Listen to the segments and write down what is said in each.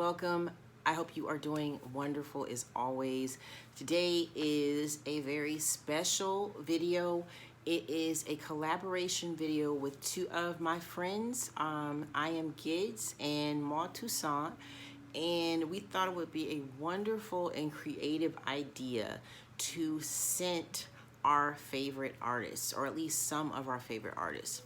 welcome. I hope you are doing wonderful as always. Today is a very special video. It is a collaboration video with two of my friends, IAmGids and Maude Toussaint, and we thought it would be a wonderful and creative idea to scent our favorite artists, or at least some of our favorite artists.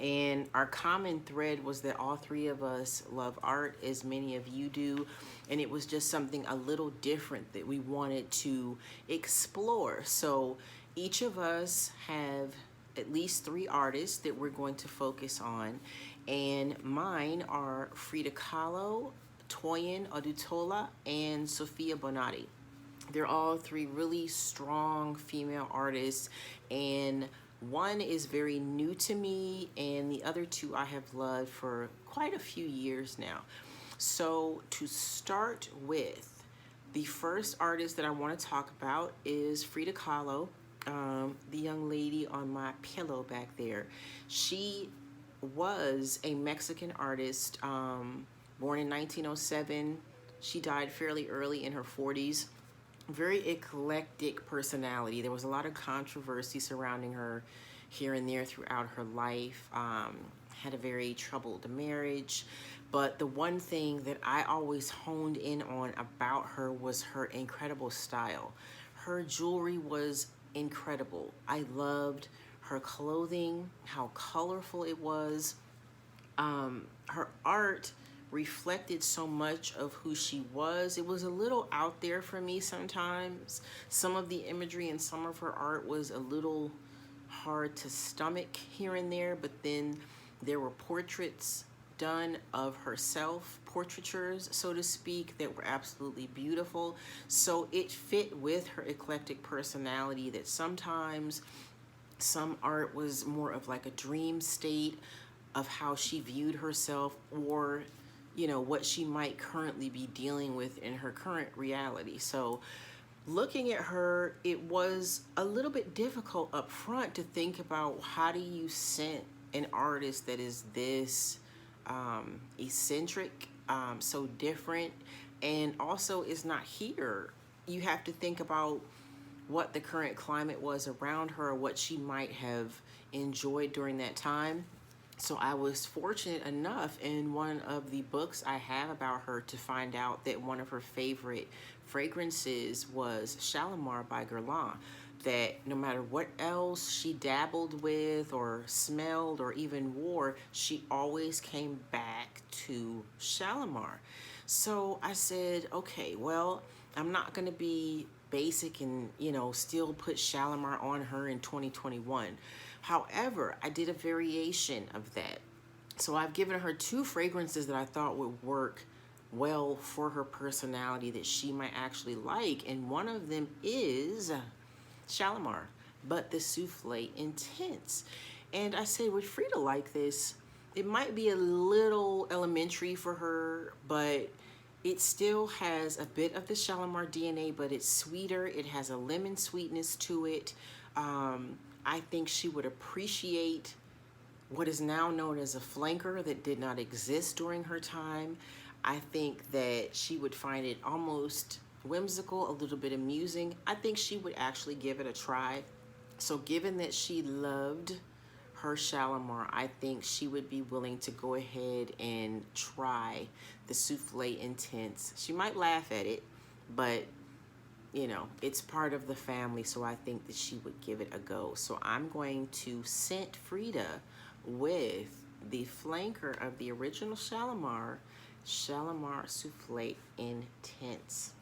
And our common thread was that all three of us love art, as many of you do, and it was just something a little different that we wanted to explore. So each of us have at least three artists that we're going to focus on, and mine are Frida Kahlo, Toyin Odutola, and Sofia Bonati. They're all three really strong female artists, and one is very new to me, and the other two I have loved for quite a few years now. So to start with, the first artist that I want to talk about is Frida Kahlo, the young lady on my pillow back there. She was a Mexican artist, born in 1907. She died fairly early in her 40s. Very eclectic personality. There was a lot of controversy surrounding her here and there throughout her life. Had a very troubled marriage, but the one thing that I always honed in on about her was her incredible style. Her jewelry was incredible. I loved her clothing, how colorful it was. Her art reflected so much of who she was. It was a little out there for me sometimes. Some of the imagery in some of her art was a little hard to stomach here and there, but then there were portraits done of herself, portraitures, so to speak, that were absolutely beautiful. So it fit with her eclectic personality that sometimes some art was more of like a dream state of how she viewed herself, or what she might currently be dealing with in her current reality. So looking at her, it was a little bit difficult up front to think about how do you scent an artist that is this eccentric, so different, and also is not here. You have to think about what the current climate was around her, or what she might have enjoyed during that time. So I was fortunate enough in one of the books I have about her to find out that one of her favorite fragrances was Shalimar by Gourmand, that no matter what else she dabbled with or smelled or even wore, she always came back to Shalimar. So I said, okay, well, I'm not going to be basic and, still put Shalimar on her in 2021. However, I did a variation of that. So I've given her two fragrances that I thought would work well for her personality that she might actually like. And one of them is Shalimar, but the Souffle Intense. And I said, would Frida like this? It might be a little elementary for her, but it still has a bit of the Shalimar DNA, but it's sweeter. It has a lemon sweetness to it. I think she would appreciate what is now known as a flanker that did not exist during her time. I think that she would find it almost whimsical, a little bit amusing. I think she would actually give it a try. So given that she loved her Shalimar, I think she would be willing to go ahead and try the Souffle Intense. She might laugh at it, but it's part of the family, so I think that she would give it a go. So I'm going to scent Frida with the flanker of the original Shalimar, Shalimar Souffle Intense.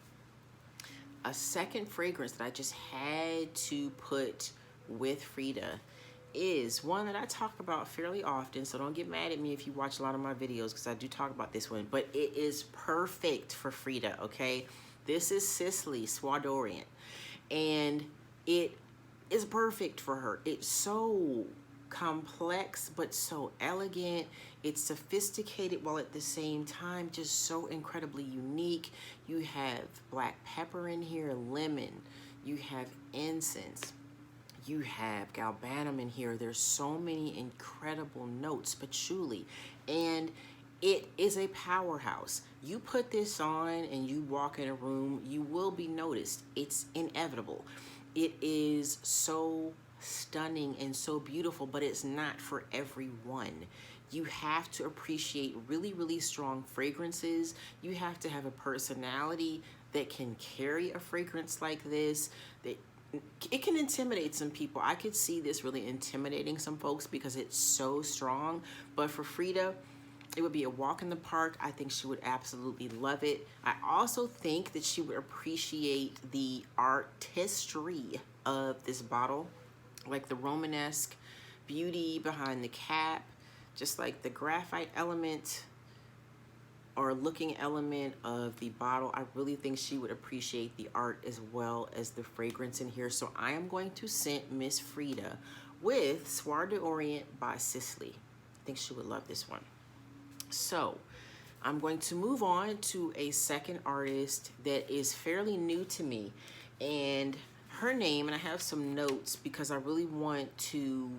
A second fragrance that I just had to put with Frida is one that I talk about fairly often, so don't get mad at me if you watch a lot of my videos, because I do talk about this one, but it is perfect for Frida, okay? This is Sicily Soie d'Orient, and it is perfect for her. It's so complex, but so elegant. It's sophisticated while at the same time just so incredibly unique. You have black pepper in here, lemon, you have incense, you have galbanum in here. There's so many incredible notes, patchouli, and It is a powerhouse. You put this on and you walk in a room, you will be noticed. It's inevitable. It is so stunning and so beautiful, but it's not for everyone. You have to appreciate really, really strong fragrances. You have to have a personality that can carry a fragrance like this. That it can intimidate some people. I could see this really intimidating some folks because it's so strong. But for Frida, it would be a walk in the park. I think she would absolutely love it. I also think that she would appreciate the artistry of this bottle, like the Romanesque beauty behind the cap, just like the graphite element or looking element of the bottle. I really think she would appreciate the art as well as the fragrance in here. So I am going to scent Miss Frida with Soir d'Orient by Sicily. I think she would love this one. So I'm going to move on to a second artist that is fairly new to me, and her name, and I have some notes because I really want to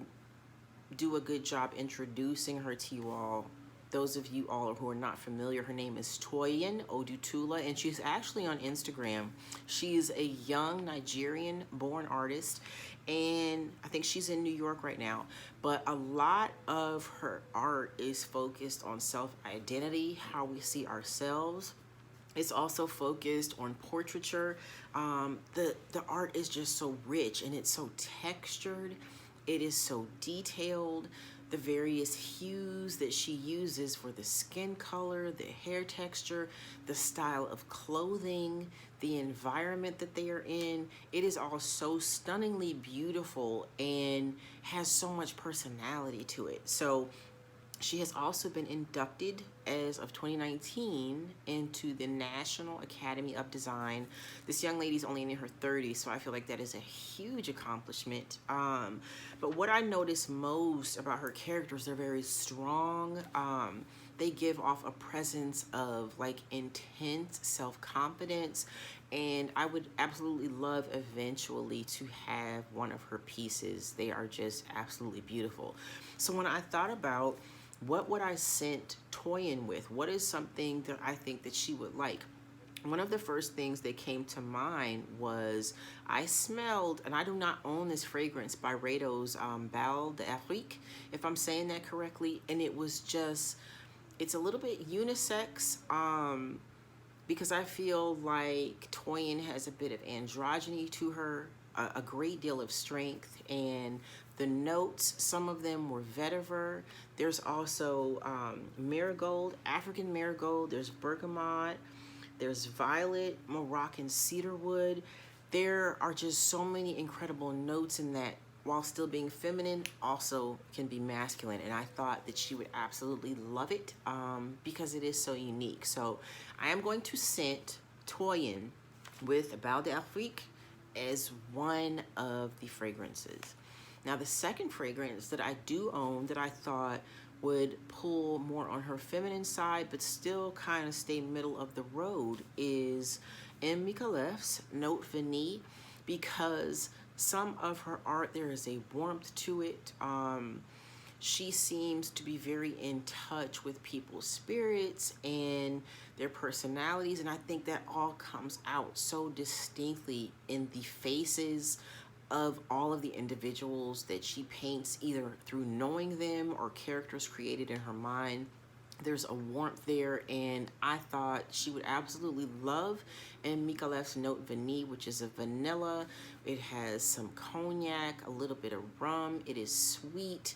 do a good job introducing her to you all. Those of you all who are not familiar, her name is Toyin Odutola, and she's actually on Instagram. She's a young Nigerian-born artist, and I think she's in New York right now. But a lot of her art is focused on self-identity, how we see ourselves. It's also focused on portraiture. The art is just so rich and it's so textured. It is so detailed. The various hues that she uses for the skin color, the hair texture, the style of clothing, the environment that they are in. It is all so stunningly beautiful and has so much personality to it. So she has also been inducted as of 2019 into the National Academy of Design. This young lady's only in her 30s, so I feel like that is a huge accomplishment. But what I notice most about her characters, they're very strong. They give off a presence of like intense self-confidence, and I would absolutely love eventually to have one of her pieces. They are just absolutely beautiful. So when I thought about what would I scent Toyin with, what is something that I think that she would like, one of the first things that came to mind was I smelled, and I do not own this fragrance, by Rado's Bal d'Afrique, if I'm saying that correctly, and it was just, it's a little bit unisex, because I feel like Toyin has a bit of androgyny to her, a great deal of strength, and the notes, some of them were vetiver. There's also marigold, African marigold, there's bergamot, there's violet, Moroccan cedarwood. There are just so many incredible notes in that, while still being feminine, also can be masculine. And I thought that she would absolutely love it because it is so unique. So I am going to scent Toyin with Bal d'Afrique as one of the fragrances. Now the second fragrance that I do own that I thought would pull more on her feminine side but still kind of stay middle of the road is m.micallef's Note Vanille, because some of her art, there is a warmth to it. She seems to be very in touch with people's spirits and their personalities, and I think that all comes out so distinctly in the faces of all of the individuals that she paints, either through knowing them or characters created in her mind. There's a warmth there, and I thought she would absolutely love m.micallef's Note Vanille, which is a vanilla. It has some cognac, a little bit of rum. It is sweet,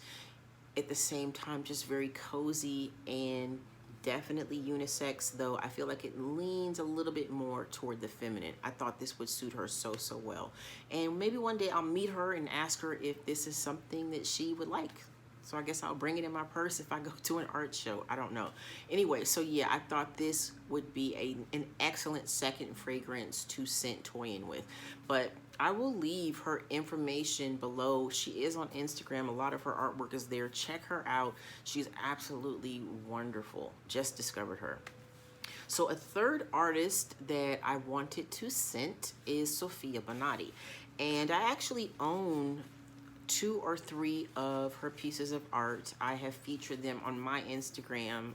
at the same time just very cozy, and definitely unisex, though I feel like it leans a little bit more toward the feminine. I thought this would suit her so well, and maybe one day I'll meet her and ask her if this is something that she would like. So I guess I'll bring it in my purse if I go to an art show. I don't know. Anyway, so yeah, I thought this would be an excellent second fragrance to scent Toyin with. But I will leave her information below. She is on Instagram. A lot of her artwork is there. Check her out. She's absolutely wonderful. Just discovered her. So a third artist that I wanted to scent is Sofia Bonati. And I actually own 2 or 3 of her pieces of art. I have featured them on my Instagram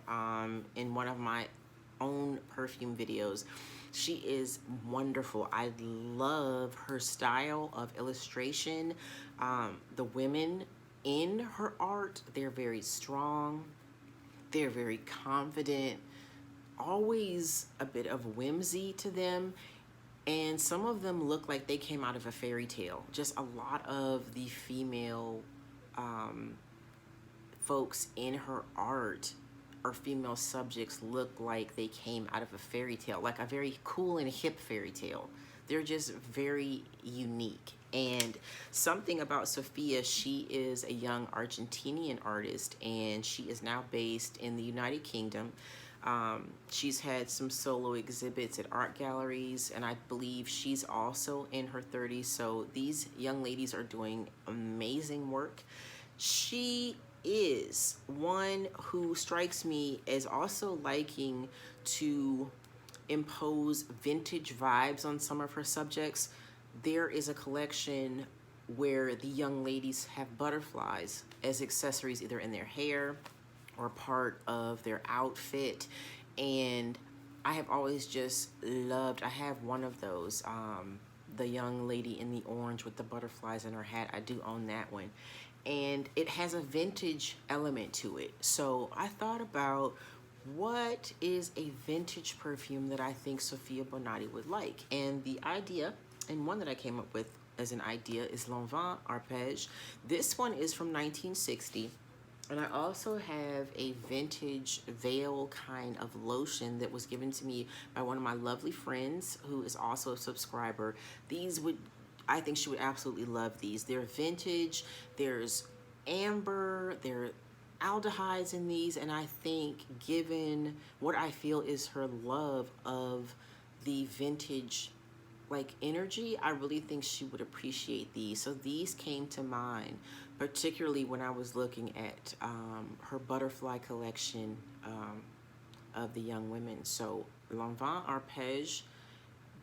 in one of my own perfume videos. She is wonderful. I love her style of illustration. The women in her art, they're very strong, they're very confident, always a bit of whimsy to them, and some of them look like they came out of a fairy tale. Just a lot of the female folks in her art, or female subjects, look like they came out of a fairy tale, like a very cool and hip fairy tale. They're just very unique. And something about Sophia, she is a young Argentinian artist, and she is now based in the United Kingdom. She's had some solo exhibits at art galleries, and I believe she's also in her 30s. So these young ladies are doing amazing work. She is one who strikes me as also liking to impose vintage vibes on some of her subjects. There is a collection where the young ladies have butterflies as accessories, either in their hair or part of their outfit, and I have always just loved, I have one of those, the young lady in the orange with the butterflies in her hat. I do own that one, and it has a vintage element to it. So I thought about, what is a vintage perfume that I think Sofia Bonati would like? And the idea, and one that I came up with as an idea, is L'Envant Arpège. This one is from 1960. And I also have a vintage veil kind of lotion that was given to me by one of my lovely friends who is also a subscriber. These would, I think she would absolutely love these. They're vintage, there's amber, there are aldehydes in these, and I think given what I feel is her love of the vintage like energy, I really think she would appreciate these. So these came to mind, particularly when I was looking at her butterfly collection of the young women. So L'Envant Arpège,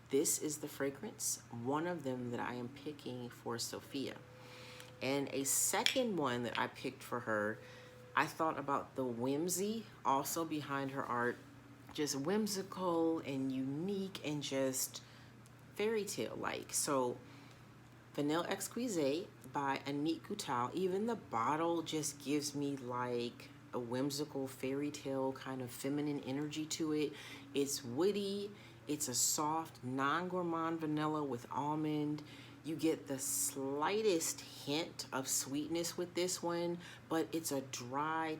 this is the fragrance, one of them that I am picking for Sophia. And a second one that I picked for her, I thought about the whimsy also behind her art, just whimsical and unique and just fairy tale like. So Vanille Exquisite by Anitt Gutile, even the bottle just gives me like a whimsical fairy tale kind of feminine energy to it. It's witty, it's a soft non-gourmand vanilla with almond. You get the slightest hint of sweetness with this one, but it's a dry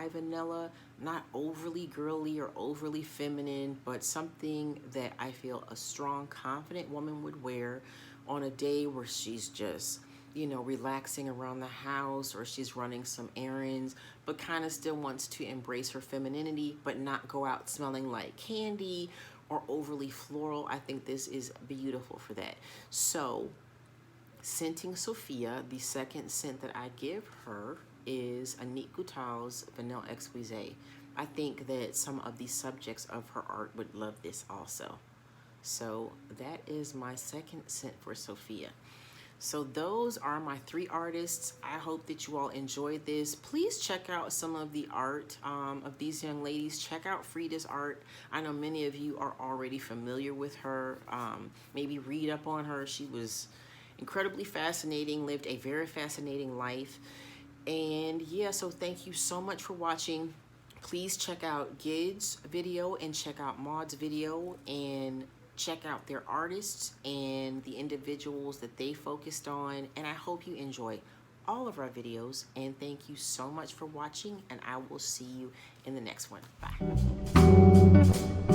vanilla, not overly girly or overly feminine, but something that I feel a strong, confident woman would wear on a day where she's just, you know, relaxing around the house, or she's running some errands, but kind of still wants to embrace her femininity, but not go out smelling like candy or overly floral. I think this is beautiful for that. So scenting Sophia, the second scent that I give her is Anitt Gutile's Vanille Exquisite. I think that some of the subjects of her art would love this also. So that is my second scent for Sophia. So those are my 3 artists. I hope that you all enjoyed this. Please check out some of the art of these young ladies. Check out Frida's art. I know many of you are already familiar with her. Maybe read up on her. She was incredibly fascinating, lived a very fascinating life. And yeah, so thank you so much for watching. Please check out Gids' video and check out Maude's video, and check out their artists and the individuals that they focused on. And I hope you enjoy all of our videos, and thank you so much for watching, and I will see you in the next one. Bye.